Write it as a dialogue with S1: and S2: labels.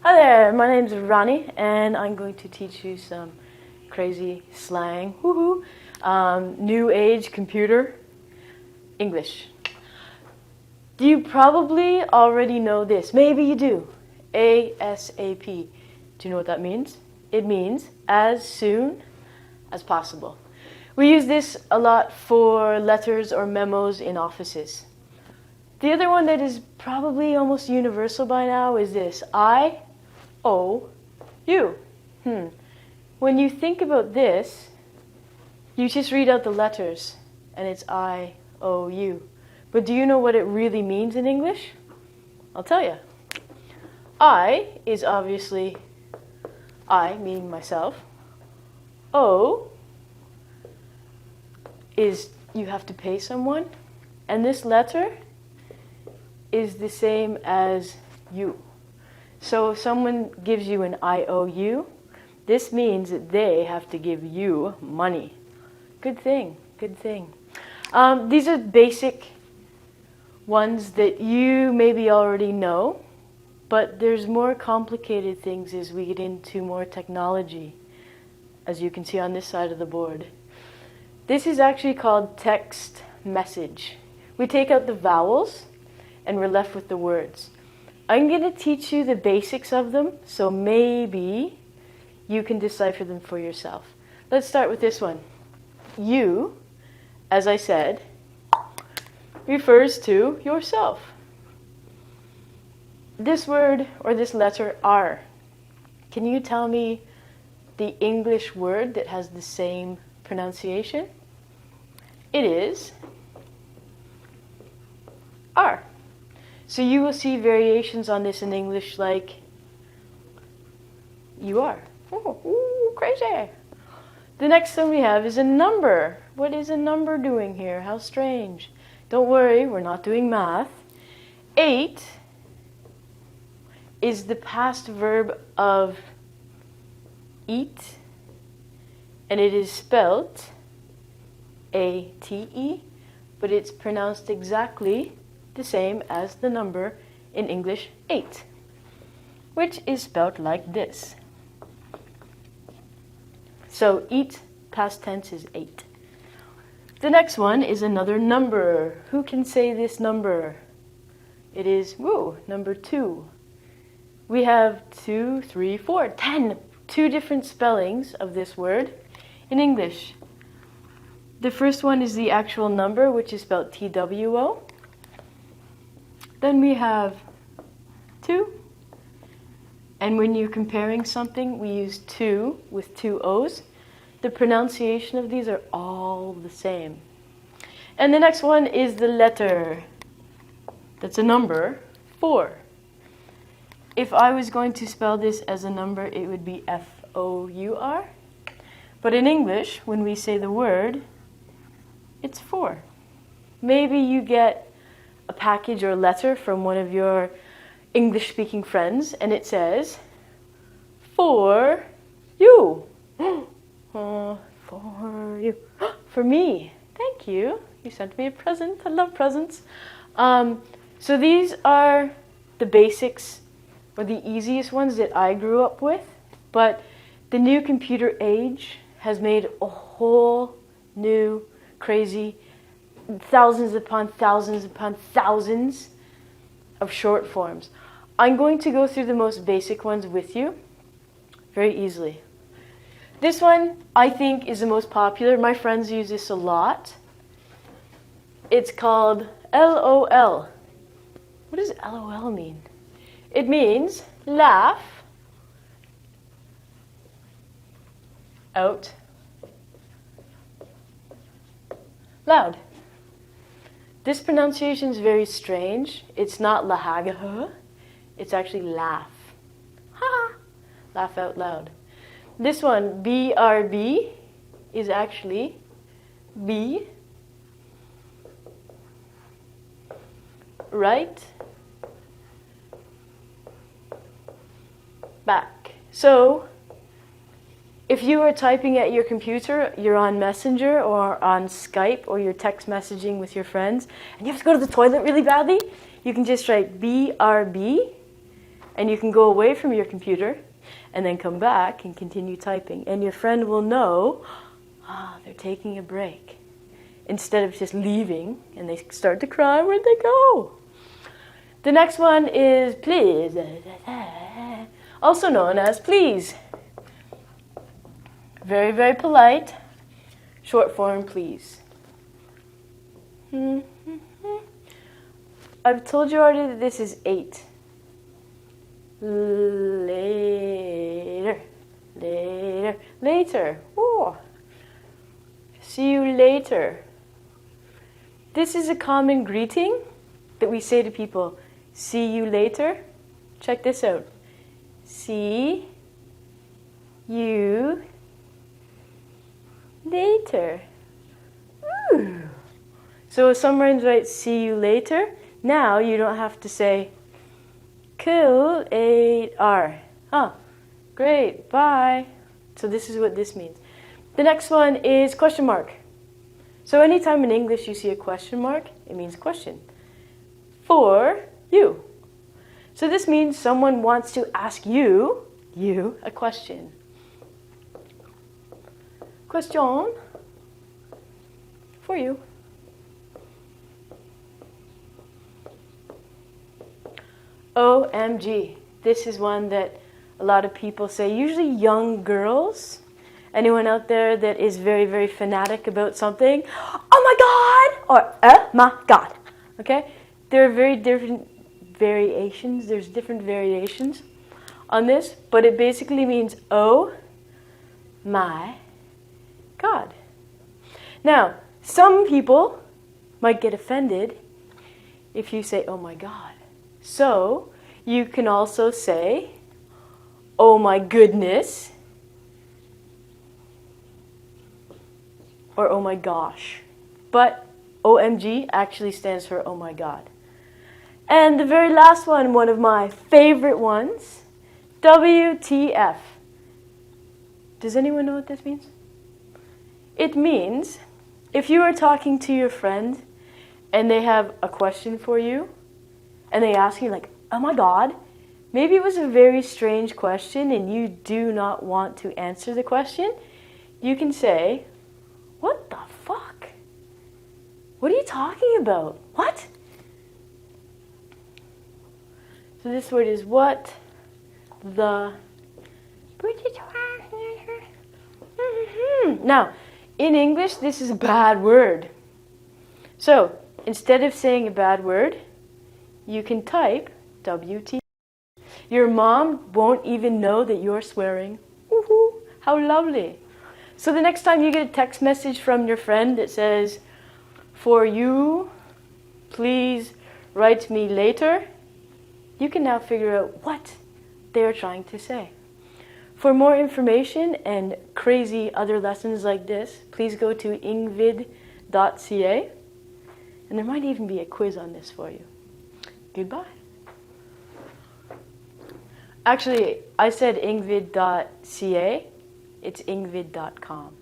S1: Hi there, my name's Ronnie, and I'm going to teach you some crazy slang, woohoo, new age computer English. You probably already know this. Maybe you do. ASAP. Do you know what that means? It means as soon as possible. We use this a lot for letters or memos in offices. The other one that is probably almost universal by now is this. I-O-U. When you think about this, you just read out the letters and it's I-O-U. But do you know what it really means in English? I'll tell you. I is obviously I, meaning myself. O is you have to pay someone. And this letter is the same as you. So if someone gives you an IOU, this means that they have to give you money. Good thing, good thing. These are basic ones that you maybe already know, but there's more complicated things as we get into more technology, as you can see on this side of the board. This is actually called text message. We take out the vowels and we're left with the words. I'm going to teach you the basics of them, so maybe you can decipher them for yourself. Let's start with this one. You, as I said, refers to yourself. This word or this letter R, can you tell me the English word that has the same pronunciation? It is R. So you will see variations on this in English like you are. Ooh, crazy. The next one we have is a number. What is a number doing here? How strange. Don't worry, we're not doing math. 8 is the past verb of eat, and it is spelled A-T-E, but it's pronounced exactly the same as the number in English 8, which is spelled like this. So eat, past tense is 8. The next one is another number. Who can say this number? It is, number 2. We have 2, 3, 4, 10. 2 different spellings of this word in English. The first one is the actual number, which is spelled T-W-O. Then we have 2. And when you're comparing something, we use 2 with 2 O's. The pronunciation of these are all the same. And the next one is the letter. That's a number, 4. If I was going to spell this as a number, it would be F-O-U-R. But in English, when we say the word, it's 4. Maybe you get a package or a letter from one of your English-speaking friends, and it says, for you. For you. For me. Thank you. You sent me a present. I love presents. So these are the basics, or the easiest ones that I grew up with, but the new computer age has made a whole new, crazy, thousands upon thousands upon thousands of short forms. I'm going to go through the most basic ones with you very easily. This one, I think, is the most popular. My friends use this a lot. It's called LOL. What does LOL mean? It means laugh out loud. This pronunciation is very strange. It's not lahaga, it's actually laugh. Ha! Laugh out loud. This one, BRB, is actually B, right, back. So, if you are typing at your computer, you're on Messenger or on Skype or you're text messaging with your friends, and you have to go to the toilet really badly, you can just write BRB And you can go away from your computer and then come back and continue typing. And your friend will know, they're taking a break. Instead of just leaving and they start to cry, where'd they go? The next one is please, also known as please. Very, very polite, short form please. I've told you already that this is 8. Later, later, later. Oh. See you later. This is a common greeting that we say to people. See you later. Check this out. See you later. Ooh. So if someone writes see you later, now you don't have to say cool 8R. Great, bye. So this is what this means. The next one is question mark. So anytime in English you see a question mark, it means question. For you. So this means someone wants to ask you a question. Question for you. OMG. This is one that a lot of people say, usually young girls. Anyone out there that is very, very fanatic about something? Oh my God! Or, oh my God. Okay? There are very different variations. There's different variations on this, but it basically means, oh my God. Now, some people might get offended if you say, oh my God. So, you can also say, oh my goodness, or oh my gosh. But OMG actually stands for oh my God. And the very last one of my favorite ones, WTF. Does anyone know what this means? It means if you are talking to your friend and they have a question for you and they ask you like, oh my God, maybe it was a very strange question and you do not want to answer the question, you can say, what the fuck? What are you talking about? What? So this word is what the... Now, in English, this is a bad word. So, instead of saying a bad word, you can type WT. Your mom won't even know that you're swearing. Woohoo! How lovely. So the next time you get a text message from your friend that says, for you, please write me later, you can now figure out what they're trying to say. For more information and crazy other lessons like this, please go to EngVid.ca, and there might even be a quiz on this for you. Goodbye. Actually, I said EngVid.ca, it's EngVid.com.